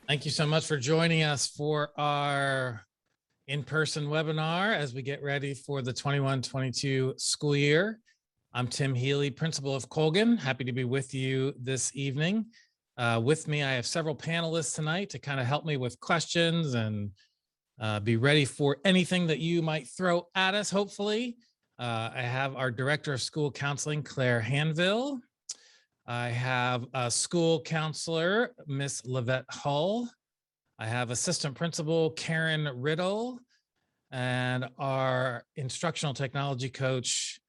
Thank you so much for joining us for our in-person webinar as we get ready for the 21-22 school year. I'm Tim Healey, principal of Colgan. Happy to be with you this evening. With me, I have several panelists tonight to kind of help me with questions and be ready for anything that you might throw at us, hopefully. I have our Director of School Counseling, Claire Hanville. I have a school counselor, Miss Lavette Hull. I have assistant principal, Karen Riddle, and our instructional technology coach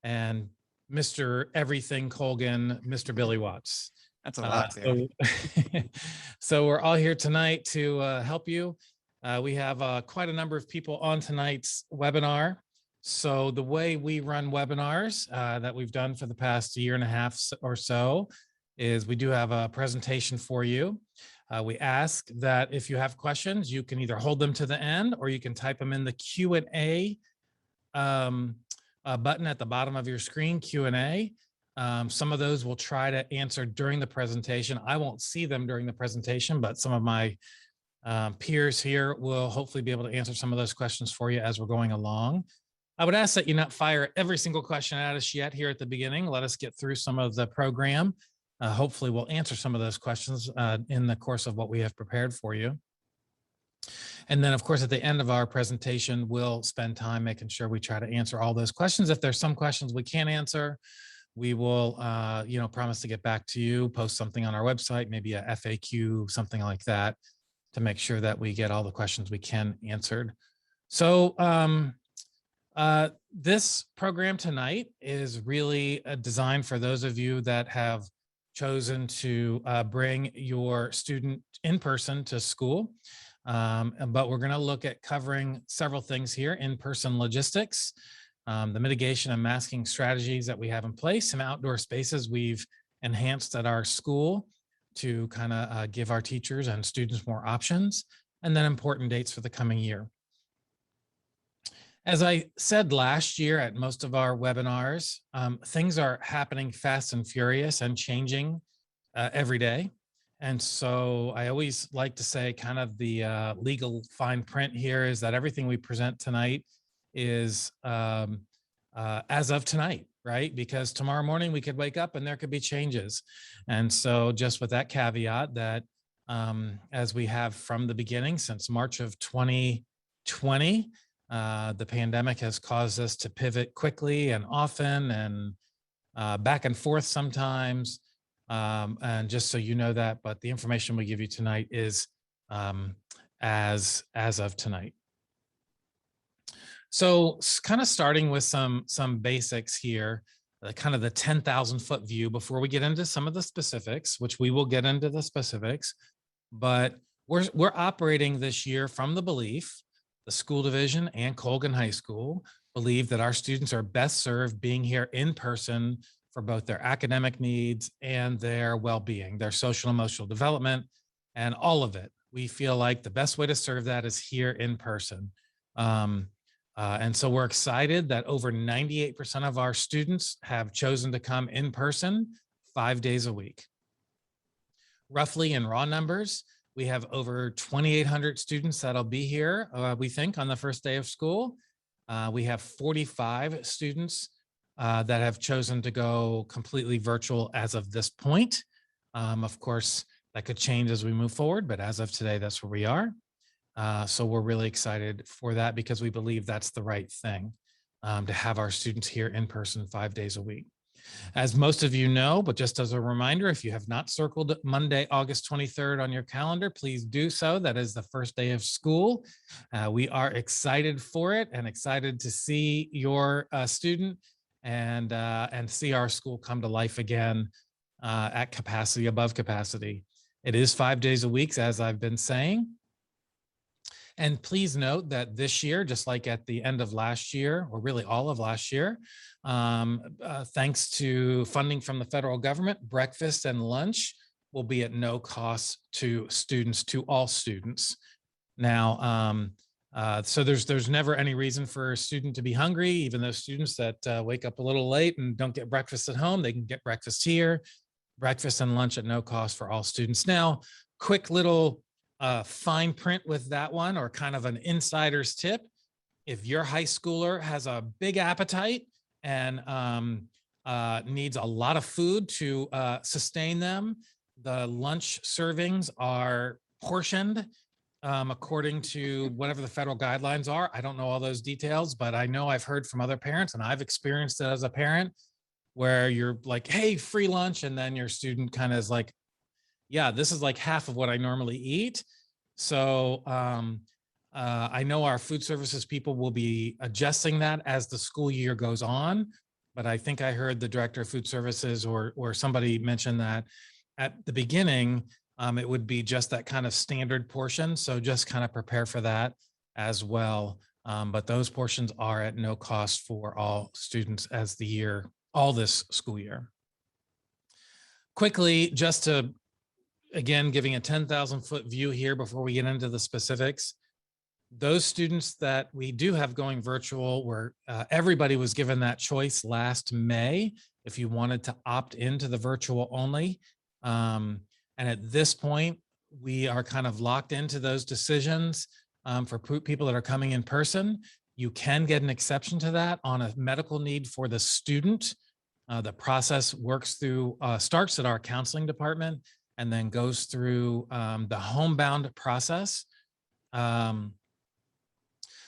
and Mr. Everything Colgan, Mr. Billy Watts. That's a lot there. So we're all here tonight to help you. We have quite a number of people on tonight's webinar. So the way we run webinars that we've done for the past year and a half or so is we do have a presentation for you. We ask that if you have questions, you can either hold them to the end or you can type them in the Q&A button at the bottom of your screen, Q&A. Some of those we'll try to answer during the presentation. I won't see them during the presentation, but some of my peers here will hopefully be able to answer some of those questions for you as we're going along. I would ask that you not fire every single question at us yet here at the beginning. Let us get through some of the program. Hopefully we'll answer some of those questions in the course of what we have prepared for you. And then, of course, at the end of our presentation, we'll spend time making sure we try to answer all those questions. If there's some questions we can't answer, we will, promise to get back to you, post something on our website, maybe a FAQ, something like that, to make sure that we get all the questions we can answered. So this program tonight is really designed for those of you that have chosen to bring your student in person to school. But we're going to look at covering several things here: in-person logistics, the mitigation and masking strategies that we have in place, some outdoor spaces we've enhanced at our school to kind of give our teachers and students more options, and then important dates for the coming year. As I said last year at most of our webinars, things are happening fast and furious and changing every day. And so I always like to say kind of the legal fine print here is that everything we present tonight is as of tonight, right? Because tomorrow morning we could wake up and there could be changes. And so just with that caveat that as we have from the beginning since March of 2020, the pandemic has caused us to pivot quickly and often and back and forth sometimes. And just so you know that, but the information we give you tonight is as of tonight. So kind of starting with some basics here, kind of the 10,000 foot view before we get into some of the specifics, which we will get into the specifics, but we're operating this year from the belief, the school division and Colgan High School believe that our students are best served being here in person for both their academic needs and their well-being, their social and emotional development, and all of it. We feel like the best way to serve that is here in person. And so we're excited that over 98% of our students have chosen to come in person 5 days a week. Roughly in raw numbers, we have over 2,800 students that'll be here, we think, on the first day of school. We have 45 students that have chosen to go completely virtual as of this point. Of course, that could change as we move forward, but as of today, that's where we are. So we're really excited for that because we believe that's the right thing, to have our students here in person 5 days a week. As most of you know, but just as a reminder, if you have not circled Monday, August 23rd on your calendar, please do so. That is the first day of school. We are excited for it and excited to see your student and see our school come to life again at capacity, above capacity. It is 5 days a week, as I've been saying. And please note that this year, just like at the end of last year, or really all of last year, thanks to funding from the federal government, breakfast and lunch will be at no cost to students, to all students. Now, so there's never any reason for a student to be hungry. Even those students that wake up a little late and don't get breakfast at home, they can get breakfast here. Breakfast and lunch at no cost for all students. Now, quick little fine print with that one, or kind of an insider's tip. If your high schooler has a big appetite and needs a lot of food to sustain them, the lunch servings are portioned according to whatever the federal guidelines are. I don't know all those details, but I know I've heard from other parents, and I've experienced it as a parent, where you're like, hey, free lunch. And then your student kind of is like, yeah, this is like half of what I normally eat. So I know our food services people will be adjusting that as the school year goes on. But I think I heard the director of food services or somebody mention that at the beginning, it would be just that kind of standard portion. So just kind of prepare for that as well. But those portions are at no cost for all students as the year, all this school year. Quickly, just to, again, giving a 10,000-foot view here before we get into the specifics. Those students that we do have going virtual, where everybody was given that choice last May, if you wanted to opt into the virtual only. And at this point, we are kind of locked into those decisions. For people that are coming in person, you can get an exception to that on a medical need for the student. The process works through, starts at our counseling department and then goes through the homebound process.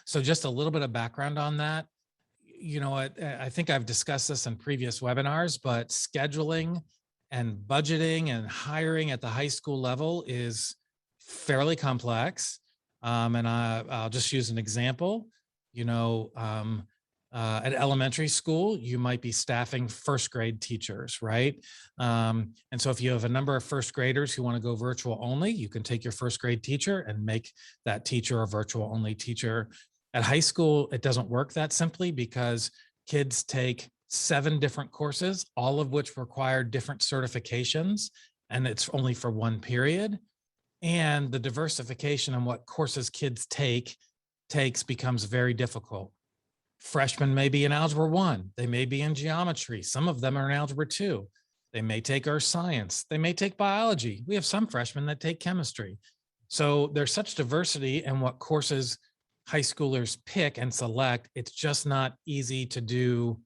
So just a little bit of background on that. You know, I think I've discussed this in previous webinars, but scheduling and budgeting and hiring at the high school level is fairly complex. And I'll just use an example. You know, at elementary school, you might be staffing first grade teachers, right? And so if you have a number of first graders who want to go virtual only, you can take your first grade teacher and make that teacher a virtual only teacher. At high school, it doesn't work that simply because kids take 7 different courses, all of which require different certifications, and it's only for one period. And the diversification on what courses kids takes becomes very difficult. Freshmen may be in Algebra 1. They may be in geometry. Some of them are in Algebra 2. They may take earth science. They may take biology. We have some freshmen that take chemistry. So there's such diversity in what courses high schoolers pick and select. It's just not easy to do,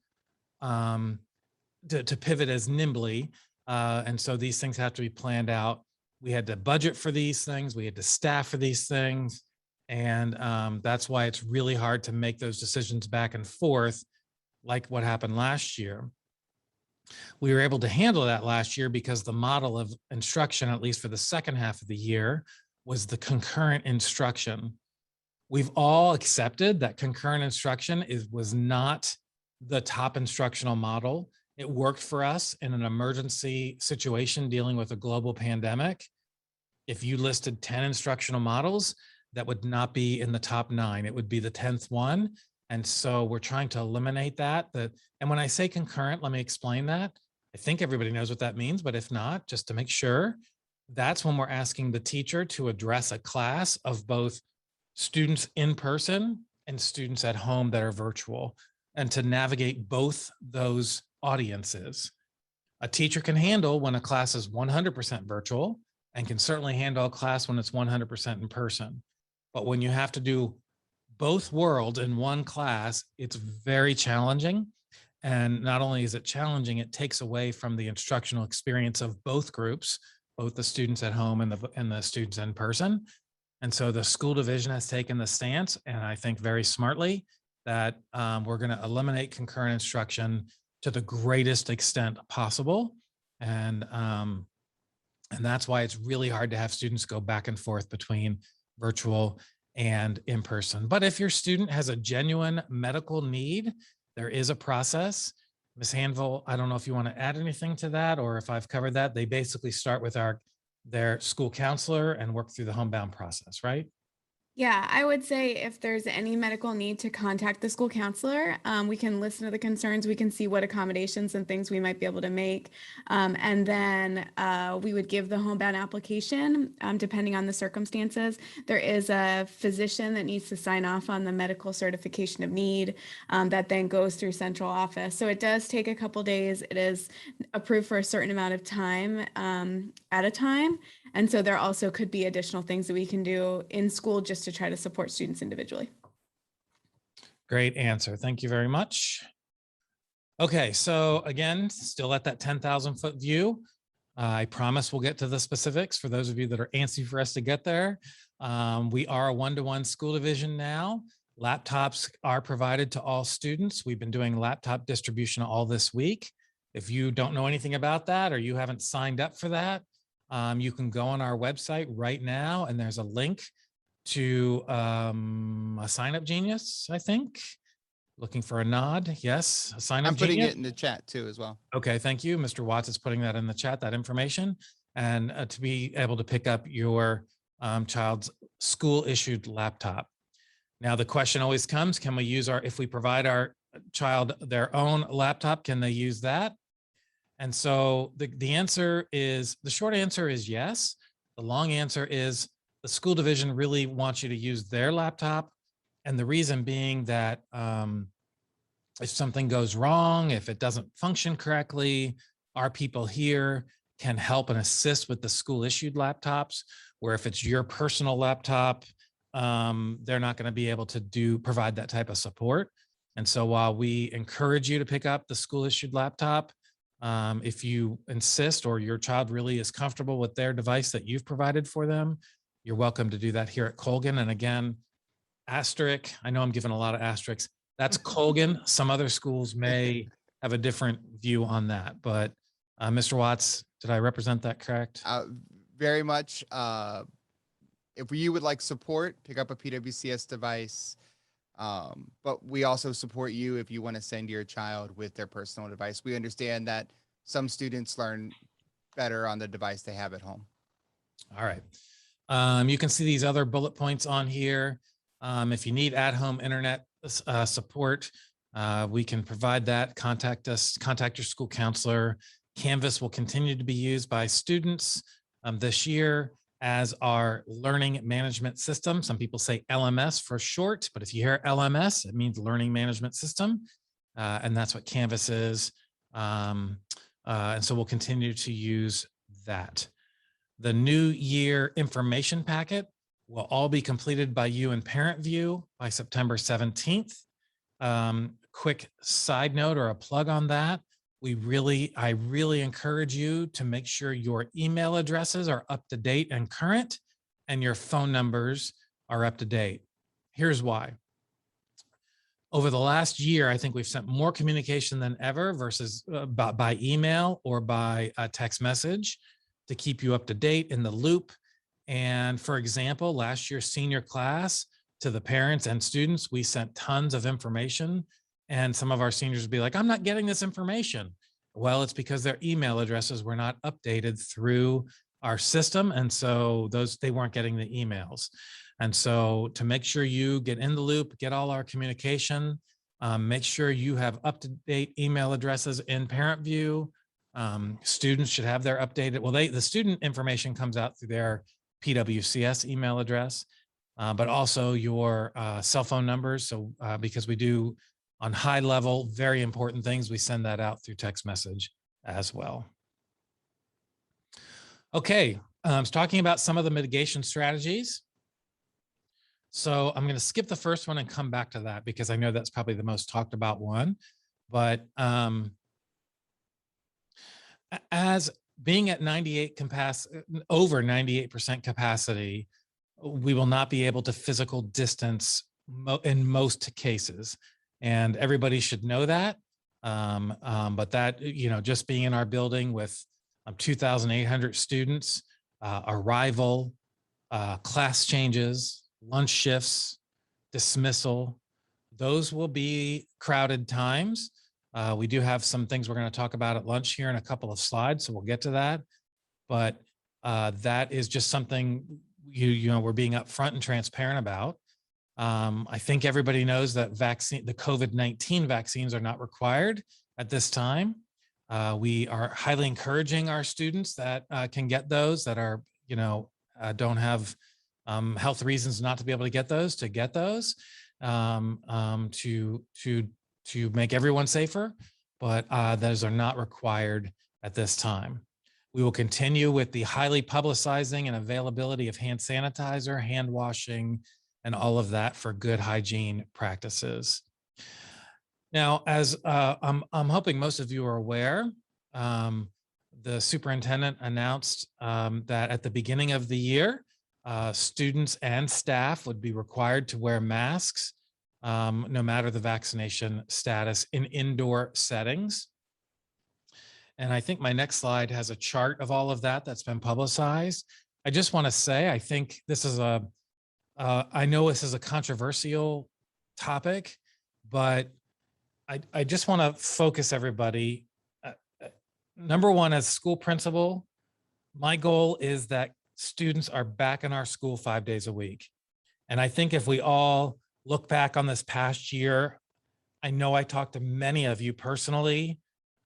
to pivot as nimbly. And so these things have to be planned out. We had to budget for these things. We had to staff for these things. And that's why it's really hard to make those decisions back and forth, like what happened last year. We were able to handle that last year because the model of instruction, at least for the second half of the year, was the concurrent instruction. We've all accepted that concurrent instruction was not the top instructional model. It worked for us in an emergency situation dealing with a global pandemic. If you listed 10 instructional models, that would not be in the top 9. It would be the 10th one. And so we're trying to eliminate that. And when I say concurrent, let me explain that. I think everybody knows what that means, but if not, just to make sure, that's when we're asking the teacher to address a class of both students in person and students at home that are virtual, and to navigate both those audiences. A teacher can handle when a class is 100% virtual and can certainly handle a class when it's 100% in person. But when you have to do both worlds in one class, it's very challenging. And not only is it challenging, it takes away from the instructional experience of both groups, both the students at home and the students in person. And so the school division has taken the stance, and I think very smartly, that we're going to eliminate concurrent instruction to the greatest extent possible. And that's why it's really hard to have students go back and forth between virtual and in person. But if your student has a genuine medical need, there is a process. Ms. Hanville, I don't know if you want to add anything to that, or if I've covered that. They basically start with their school counselor and work through the homebound process, right? Yeah, I would say if there's any medical need to contact the school counselor, we can listen to the concerns. We can see what accommodations and things we might be able to make. And then we would give the homebound application, depending on the circumstances. There is a physician that needs to sign off on the medical certification of need that then goes through central office. So it does take a couple days. It is approved for a certain amount of time at a time. And so there also could be additional things that we can do in school just to try to support students individually. Great answer. Thank you very much. Okay, so again, still at that 10,000-foot view. I promise we'll get to the specifics for those of you that are antsy for us to get there. We are a one-to-one school division now. Laptops are provided to all students. We've been doing laptop distribution all this week. If you don't know anything about that or you haven't signed up for that, you can go on our website right now and there's a link to a Sign Up Genius, I think. Looking for a nod. Yes, a Sign Up I'm putting Genius. it in the chat too as well. Okay, thank you. Mr. Watts is putting that in the chat, that information, and to be able to pick up your child's school-issued laptop. Now, the question always comes, can we use if we provide our child their own laptop, can they use that? And so the short answer is yes. The long answer is the school division really wants you to use their laptop. And the reason being that if something goes wrong, if it doesn't function correctly, our people here can help and assist with the school issued laptops, where if it's your personal laptop, they're not going to be able to provide that type of support. And so while we encourage you to pick up the school issued laptop, if you insist or your child really is comfortable with their device that you've provided for them, you're welcome to do that here at Colgan. And again, asterisk, I know I'm giving a lot of asterisks. That's Colgan. Some other schools may have a different view on that, but Mr. Watts, did I represent that correct? Very much. If you would like support, pick up a PWCS device. But we also support you if you want to send your child with their personal device. We understand that some students learn better on the device they have at home. All right. You can see these other bullet points on here. If you need at-home internet support, we can provide that. Contact us, contact your school counselor. Canvas will continue to be used by students this year as our learning management system. Some people say LMS for short, but if you hear LMS, it means learning management system. And that's what Canvas is. And so we'll continue to use that. The new year information packet will all be completed by you in Parent View by September 17th. Quick side note or a plug on that. I really encourage you to make sure your email addresses are up to date and current and your phone numbers are up to date. Here's why. Over the last year, I think we've sent more communication than ever versus by email or by text message to keep you up to date in the loop. And for example, last year's senior class, to the parents and students, we sent tons of information, and some of our seniors would be like, I'm not getting this information. Well, it's because their email addresses were not updated through our system. And so they weren't getting the emails. And so to make sure you get in the loop, get all our communication, make sure you have up-to-date email addresses in Parent View. Students should have their updated, well, the student information comes out through their PWCS email address, but also your cell phone numbers. So because we do on high level, very important things, we send that out through text message as well. Okay, I was talking about some of the mitigation strategies. So I'm going to skip the first one and come back to that because I know that's probably the most talked about one. But as being at over 98% capacity, we will not be able to physical distance in most cases. And everybody should know that. But that, just being in our building with 2,800 students, arrival, class changes, lunch shifts, dismissal, those will be crowded times. We do have some things we're going to talk about at lunch here in a couple of slides, so we'll get to that. But that is just something we're being upfront and transparent about. I think everybody knows that the COVID-19 vaccines are not required at this time. We are highly encouraging our students that can get those, that are, don't have health reasons not to be able to get those, to make everyone safer, but those are not required at this time. We will continue with the highly publicizing and availability of hand sanitizer, hand washing, and all of that for good hygiene practices. Now, as I'm hoping most of you are aware, um, the superintendent announced that at the beginning of the year, students and staff would be required to wear masks, no matter the vaccination status, in indoor settings. And I think my next slide has a chart of all of that that's been publicized. I just want to say, I think this is I know this is a controversial topic, but I just want to focus everybody. Number one, as school principal, my goal is that students are back in our school 5 days a week. And I think if we all look back on this past year, I know I talked to many of you personally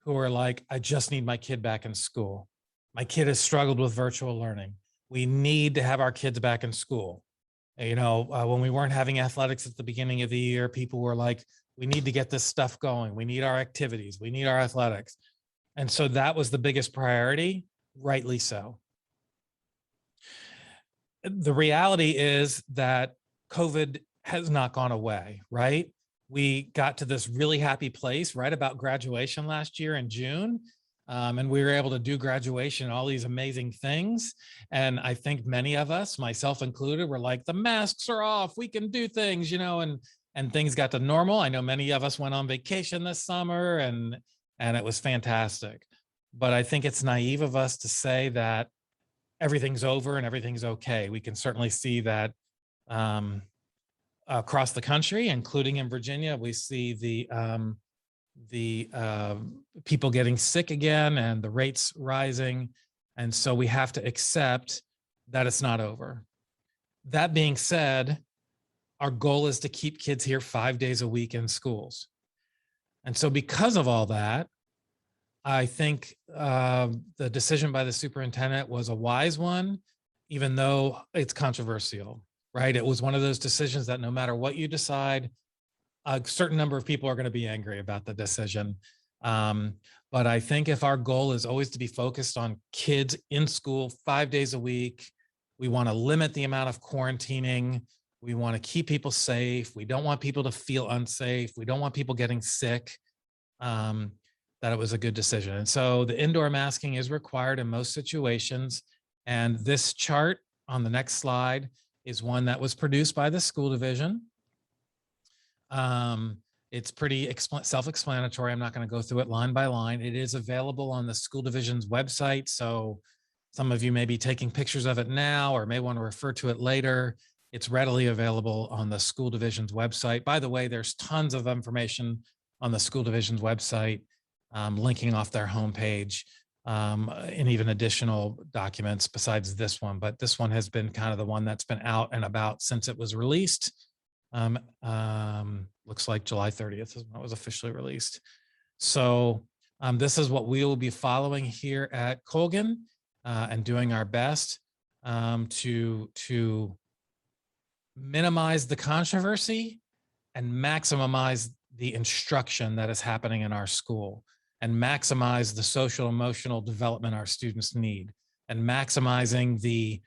who are like, I just need my kid back in school. My kid has struggled with virtual learning. We need to have our kids back in school. You know, when we weren't having athletics at the beginning of the year, people were like, we need to get this stuff going. We need our activities. We need our athletics. And so that was the biggest priority, rightly so. The reality is that COVID has not gone away, right? We got to this really happy place right about graduation last year in June. And we were able to do graduation, all these amazing things. And I think many of us, myself included, were like, the masks are off, we can do things, you know, and things got to normal. I know many of us went on vacation this summer and it was fantastic. But I think it's naive of us to say that everything's over and everything's okay. We can certainly see that across the country, including in Virginia, we see the people getting sick again and the rates rising. And so we have to accept that it's not over. That being said, our goal is to keep kids here 5 days a week in schools. And so because of all that, I think the decision by the superintendent was a wise one, even though it's controversial, right? It was one of those decisions that no matter what you decide, a certain number of people are going to be angry about the decision. But I think if our goal is always to be focused on kids in school 5 days a week, we want to limit the amount of quarantining. We want to keep people safe. We don't want people to feel unsafe. We don't want people getting sick. That it was a good decision. And so the indoor masking is required in most situations. And this chart on the next slide is one that was produced by the school division. It's pretty self-explanatory. I'm not going to go through it line by line. It is available on the school division's website. So some of you may be taking pictures of it now or may want to refer to it later. It's readily available on the school division's website. By the way, there's tons of information on the school division's website, linking off their homepage, and even additional documents besides this one. But this one has been kind of the one that's been out and about since it was released. Looks like July 30th is when it was officially released. So this is what we will be following here at Colgan, and doing our best to minimize the controversy and maximize the instruction that is happening in our school, and maximize the social emotional development our students need, and maximizing the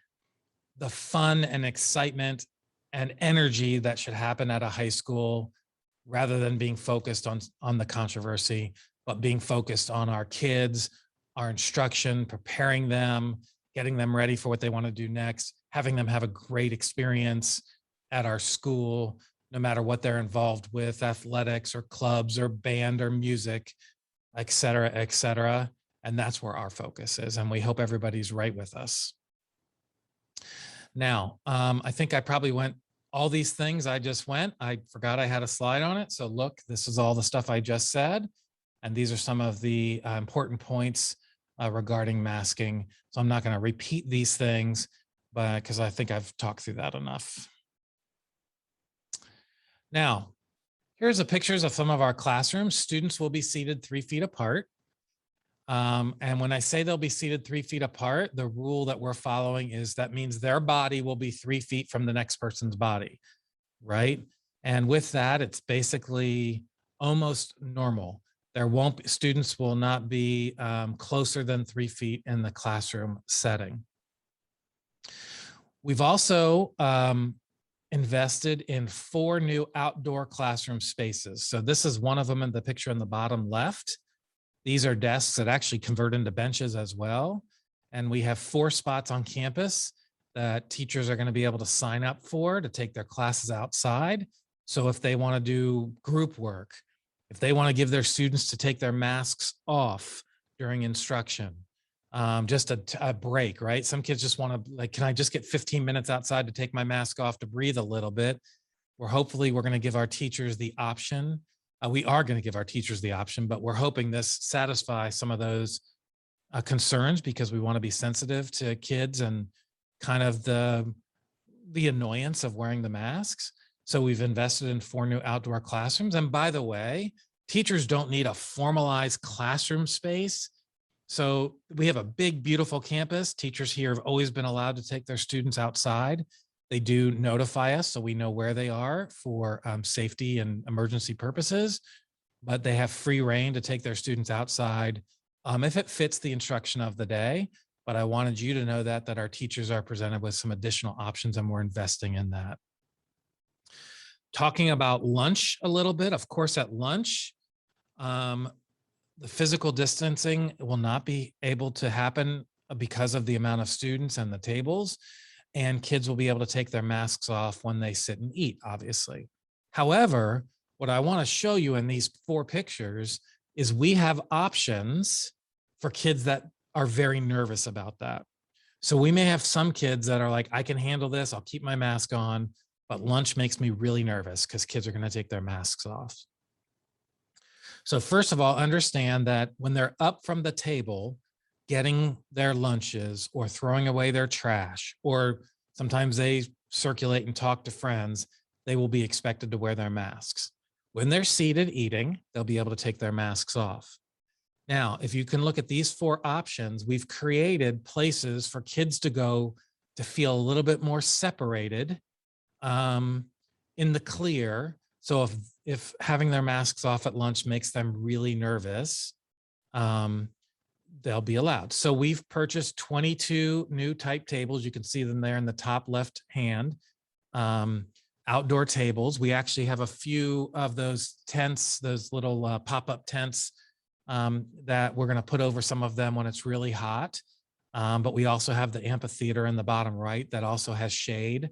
fun and excitement and energy that should happen at a high school, rather than being focused on the controversy, but being focused on our kids, our instruction, preparing them, getting them ready for what they want to do next, having them have a great experience at our school, no matter what they're involved with, athletics or clubs or band or music, et cetera, et cetera. And that's where our focus is. And we hope everybody's right with us. Now, I think I probably went all these things I just went. I forgot I had a slide on it. So look, this is all the stuff I just said. And these are some of the important points regarding masking. So I'm not going to repeat these things, but because I think I've talked through that enough. Now, here's the pictures of some of our classrooms. Students will be seated 3 feet apart. And when I say they'll be seated 3 feet apart, the rule that we're following is that means their body will be 3 feet from the next person's body, right? And with that, it's basically almost normal. There won't be, students will not be closer than 3 feet in the classroom setting. We've also invested in 4 new outdoor classroom spaces. So this is one of them in the picture in the bottom left. These are desks that actually convert into benches as well. And we have 4 spots on campus that teachers are going to be able to sign up for to take their classes outside. So if they want to do group work, if they want to give their students to take their masks off during instruction, just a break, right? Some kids just want to, like, can I just get 15 minutes outside to take my mask off to breathe a little bit? We're going to give our teachers the option. We are going to give our teachers the option, but we're hoping this satisfies some of those concerns, because we want to be sensitive to kids and kind of the annoyance of wearing the masks. So we've invested in 4 new outdoor classrooms. And by the way, teachers don't need a formalized classroom space. So we have a big, beautiful campus. Teachers here have always been allowed to take their students outside. They do notify us so we know where they are for safety and emergency purposes, but they have free reign to take their students outside if it fits the instruction of the day. But I wanted you to know that our teachers are presented with some additional options, and we're investing in that. Talking about lunch a little bit, of course, at lunch, the physical distancing will not be able to happen because of the amount of students and the tables, and kids will be able to take their masks off when they sit and eat, obviously. However, what I want to show you in these 4 pictures is we have options for kids that are very nervous about that. So we may have some kids that are like, I can handle this, I'll keep my mask on, but lunch makes me really nervous because kids are going to take their masks off. So first of all, understand that when they're up from the table, getting their lunches or throwing away their trash, or sometimes they circulate and talk to friends, they will be expected to wear their masks. When they're seated eating, they'll be able to take their masks off. Now, if you can look at these 4 options, we've created places for kids to go to feel a little bit more separated in the clear. So if having their masks off at lunch makes them really nervous, they'll be allowed. So we've purchased 22 new type tables. You can see them there in the top left hand. Outdoor tables. We actually have a few of those tents, those little pop-up tents that we're going to put over some of them when it's really hot. But we also have the amphitheater in the bottom right that also has shade,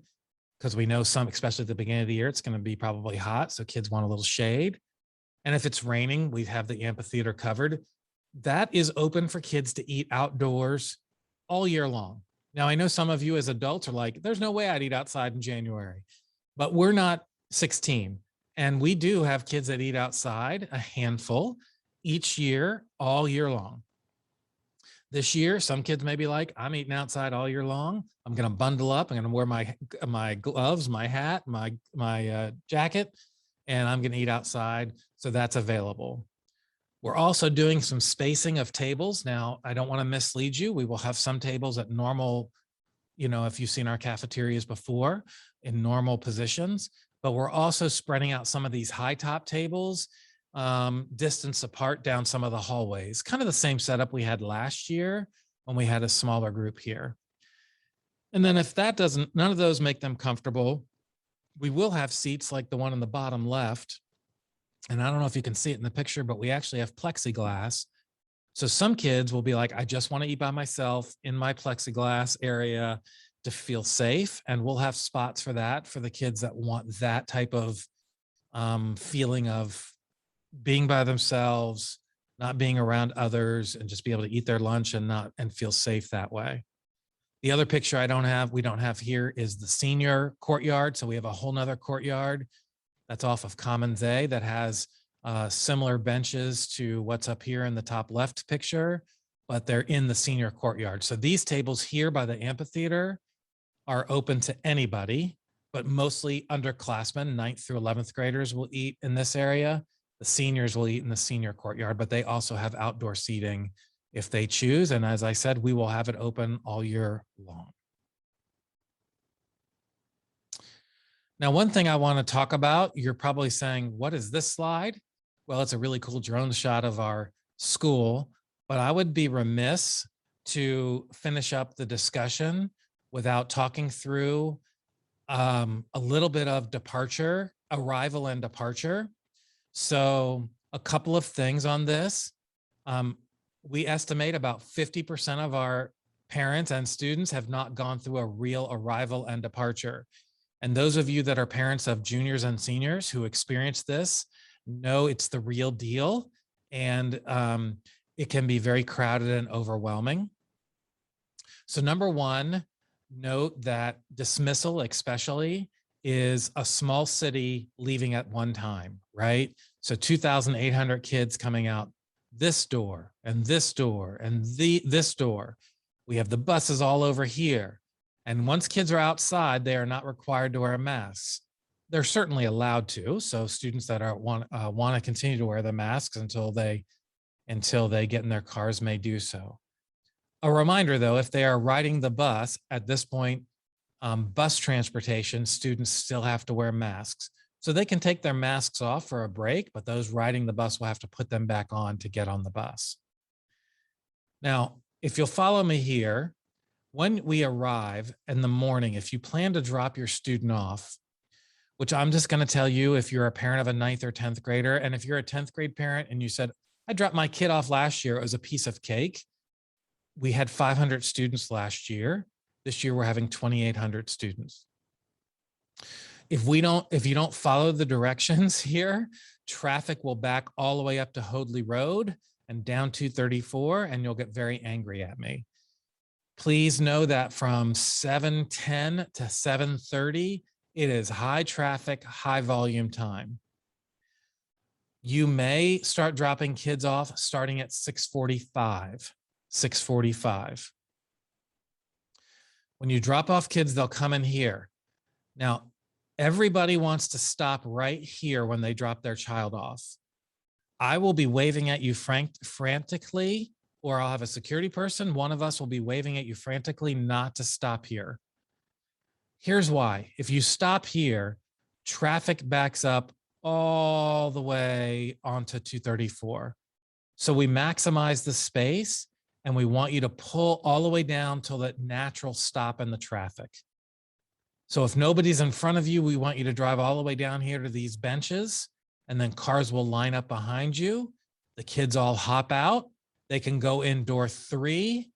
because we know some, especially at the beginning of the year, it's going to be probably hot. So kids want a little shade. And if it's raining, we have the amphitheater covered. That is open for kids to eat outdoors all year long. Now, I know some of you as adults are like, there's no way I'd eat outside in January, but we're not 16. And we do have kids that eat outside, a handful each year, all year long. This year, some kids may be like, I'm eating outside all year long. I'm going to bundle up. I'm going to wear my gloves, my hat, my jacket, and I'm going to eat outside. So that's available. We're also doing some spacing of tables. Now, I don't want to mislead you. We will have some tables at normal, if you've seen our cafeterias before, in normal positions, but we're also spreading out some of these high top tables distance apart down some of the hallways, kind of the same setup we had last year when we had a smaller group here. And then if none of those make them comfortable, we will have seats like the one in the bottom left. And I don't know if you can see it in the picture, but we actually have plexiglass. So some kids will be like, I just want to eat by myself in my plexiglass area to feel safe. And we'll have spots for that for the kids that want that type of feeling of being by themselves, not being around others, and just be able to eat their lunch and feel safe that way. The other picture we don't have here is the senior courtyard. So we have a whole nother courtyard that's off of Commons A that has similar benches to what's up here in the top left picture, but they're in the senior courtyard. So these tables here by the amphitheater are open to anybody, but mostly underclassmen, 9th through 11th graders will eat in this area. The seniors will eat in the senior courtyard, but they also have outdoor seating if they choose. And as I said, we will have it open all year long. Now, one thing I want to talk about, you're probably saying, what is this slide? well, it's a really cool drone shot of our school, but I would be remiss to finish up the discussion without talking through a little bit of departure, arrival and departure. So a couple of things on this. We estimate about 50% of our parents and students have not gone through a real arrival and departure. And those of you that are parents of juniors and seniors who experience this know it's the real deal. And it can be very crowded and overwhelming. So number one, note that dismissal especially is a small city leaving at one time, right? So 2,800 kids coming out this door and this door and this door. We have the buses all over here. And once kids are outside, they are not required to wear masks. They're certainly allowed to. So students that want to continue to wear the masks until they get in their cars may do so. A reminder though, if they are riding the bus at this point, bus transportation, students still have to wear masks. So they can take their masks off for a break, but those riding the bus will have to put them back on to get on the bus. Now, if you'll follow me here, when we arrive in the morning, if you plan to drop your student off, which I'm just going to tell you if you're a parent of a 9th or 10th grader, and if you're a 10th grade parent and you said, I dropped my kid off last year, it was a piece of cake. We had 500 students last year. This year, we're having 2,800 students. If you don't follow the directions here, traffic will back all the way up to Hoadley Road and down 234, and you'll get very angry at me. Please know that from 7:10 to 7:30, it is high traffic, high volume time. You may start dropping kids off starting at 6:45. When you drop off kids, they'll come in here. Now, everybody wants to stop right here when they drop their child off. I will be waving at you frantically, or I'll have a security person. One of us will be waving at you frantically not to stop here. Here's why. If you stop here, traffic backs up all the way onto 234. So we maximize the space and we want you to pull all the way down till that natural stop in the traffic. So if nobody's in front of you, we want you to drive all the way down here to these benches, and then cars will line up behind you. The kids all hop out. They can go in door 3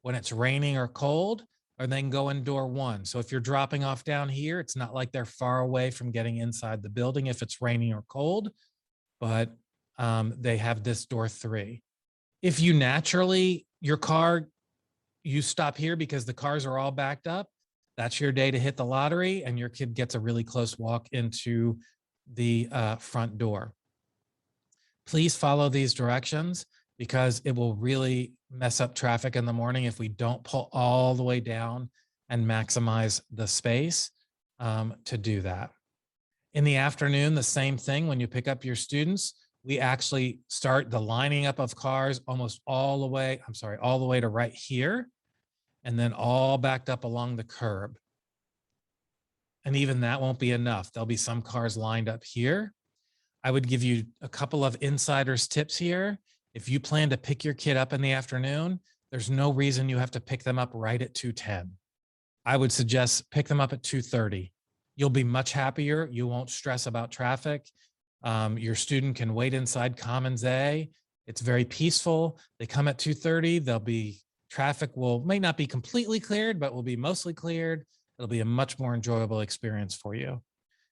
when it's raining or cold, or they can go in door 1. So if you're dropping off down here, it's not like they're far away from getting inside the building if it's raining or cold, but they have this door 3. If you you stop here because the cars are all backed up, that's your day to hit the lottery and your kid gets a really close walk into the front door. Please follow these directions because it will really mess up traffic in the morning if we don't pull all the way down and maximize the space to do that. In the afternoon, the same thing. When you pick up your students, we actually start the lining up of cars almost all the way to right here, and then all backed up along the curb. And even that won't be enough. There'll be some cars lined up here. I would give you a couple of insider's tips here. If you plan to pick your kid up in the afternoon, there's no reason you have to pick them up right at 2:10. I would suggest pick them up at 2:30. You'll be much happier. You won't stress about traffic. Your student can wait inside Commons A. It's very peaceful. They come at 2:30. Traffic may not be completely cleared, but will be mostly cleared. It'll be a much more enjoyable experience for you.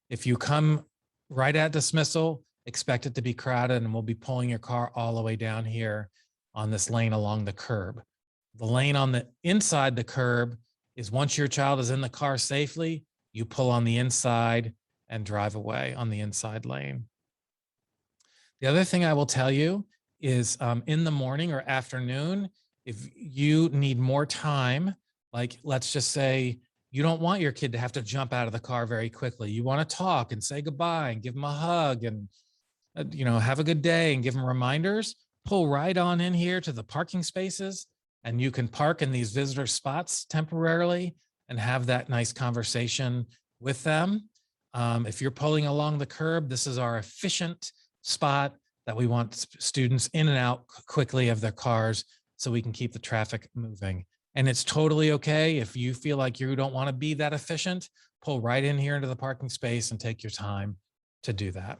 If you come right at dismissal, expect it to be crowded, and we'll be pulling your car all the way down here on this lane along the curb. The lane on the inside the curb is once your child is in the car safely, you pull on the inside and drive away on the inside lane. The other thing I will tell you is in the morning or afternoon, if you need more time, like let's just say you don't want your kid to have to jump out of the car very quickly. You want to talk and say goodbye and give them a hug and have a good day and give them reminders, pull right on in here to the parking spaces, and you can park in these visitor spots temporarily and have that nice conversation with them. If you're pulling along the curb, this is our efficient spot that we want students in and out quickly of their cars so we can keep the traffic moving. And it's totally okay if you feel like you don't want to be that efficient, pull right in here into the parking space and take your time to do that.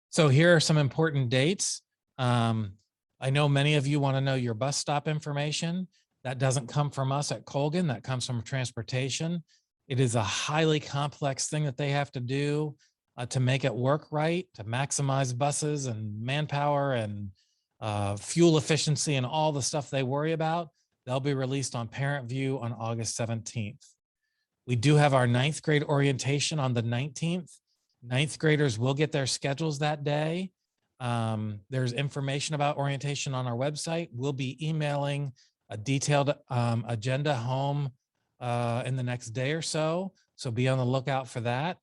So here are some important dates. I know many of you want to know your bus stop information. That doesn't come from us at Colgan, that comes from transportation. It is a highly complex thing that they have to do to make it work right, to maximize buses and manpower and fuel efficiency and all the stuff they worry about. They'll be released on Parent View on August 17th. We do have our 9th grade orientation on the 19th. 9th graders will get their schedules that day. There's information about orientation on our website. We'll be emailing a detailed agenda home in the next day or so. So be on the lookout for that.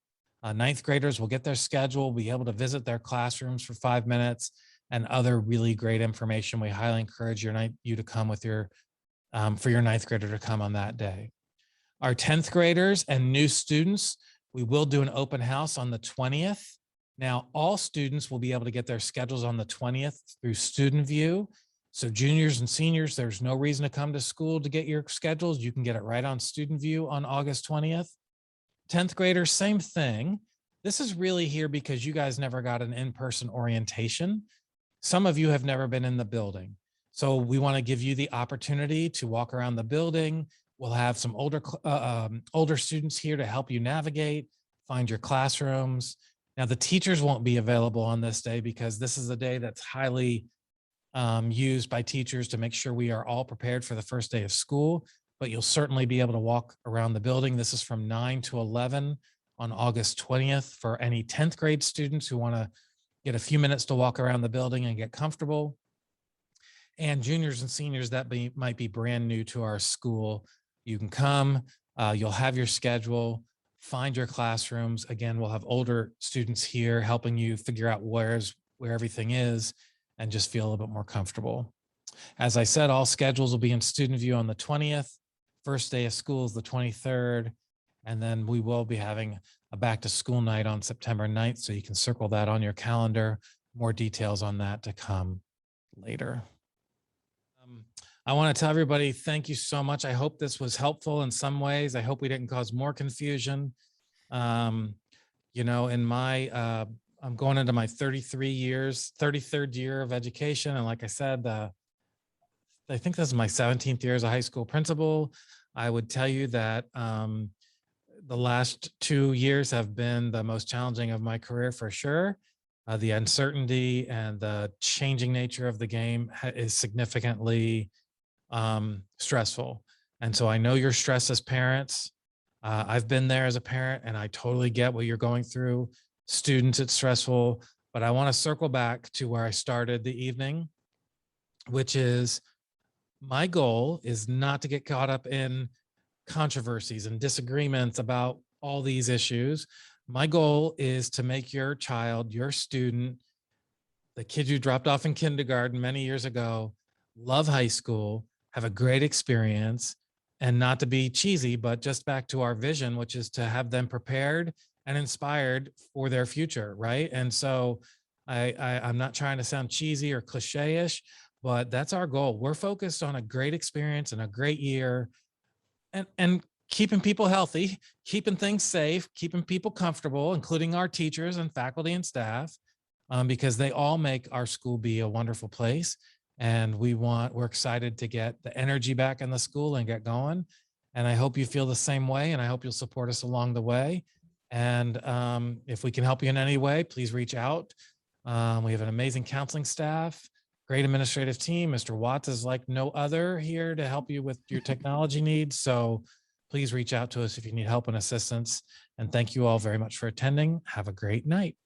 9th graders will get their schedule, be able to visit their classrooms for 5 minutes and other really great information. We highly encourage you to come with your, for your 9th grader to come on that day. Our 10th graders and new students, we will do an open house on the 20th. Now, all students will be able to get their schedules on the 20th through Student View. So juniors and seniors, there's no reason to come to school to get your schedules. You can get it right on Student View on August 20th. 10th graders, same thing. This is really here because you guys never got an in-person orientation. Some of you have never been in the building. So we want to give you the opportunity to walk around the building. We'll have some older students here to help you navigate, find your classrooms. Now, the teachers won't be available on this day because this is a day that's highly used by teachers to make sure we are all prepared for the first day of school, but you'll certainly be able to walk around the building. This is from 9 to 11 on August 20th for any 10th grade students who want to get a few minutes to walk around the building and get comfortable. And juniors and seniors that might be brand new to our school, you can come, you'll have your schedule, find your classrooms. Again, we'll have older students here helping you figure out where everything is and just feel a little bit more comfortable. As I said, all schedules will be in Student View on the 20th. First day of school is the 23rd. And then we will be having a back to school night on September 9th. So you can circle that on your calendar. More details on that to come later. I want to tell everybody, thank you so much. I hope this was helpful in some ways. I hope we didn't cause more confusion. You know, in my, I'm going into my 33rd year of education. And like I said, I think this is my 17th year as a high school principal. I would tell you that the last 2 years have been the most challenging of my career for sure. The uncertainty and the changing nature of the game is significantly stressful. And so I know you're stressed as parents. I've been there as a parent and I totally get what you're going through. Students, it's stressful, but I want to circle back to where I started the evening, which is my goal is not to get caught up in controversies and disagreements about all these issues. My goal is to make your child, your student, the kid you dropped off in kindergarten many years ago, love high school, have a great experience, and not to be cheesy, but just back to our vision, which is to have them prepared and inspired for their future, right? And so I'm not trying to sound cheesy or cliche-ish, but that's our goal. We're focused on a great experience and a great year and keeping people healthy, keeping things safe, keeping people comfortable, including our teachers and faculty and staff, because they all make our school be a wonderful place. And we're excited to get the energy back in the school and get going. And I hope you feel the same way. And I hope you'll support us along the way. And if we can help you in any way, please reach out. We have an amazing counseling staff, great administrative team. Mr. Watts is like no other here to help you with your technology needs. So please reach out to us if you need help and assistance. And thank you all very much for attending. Have a great night.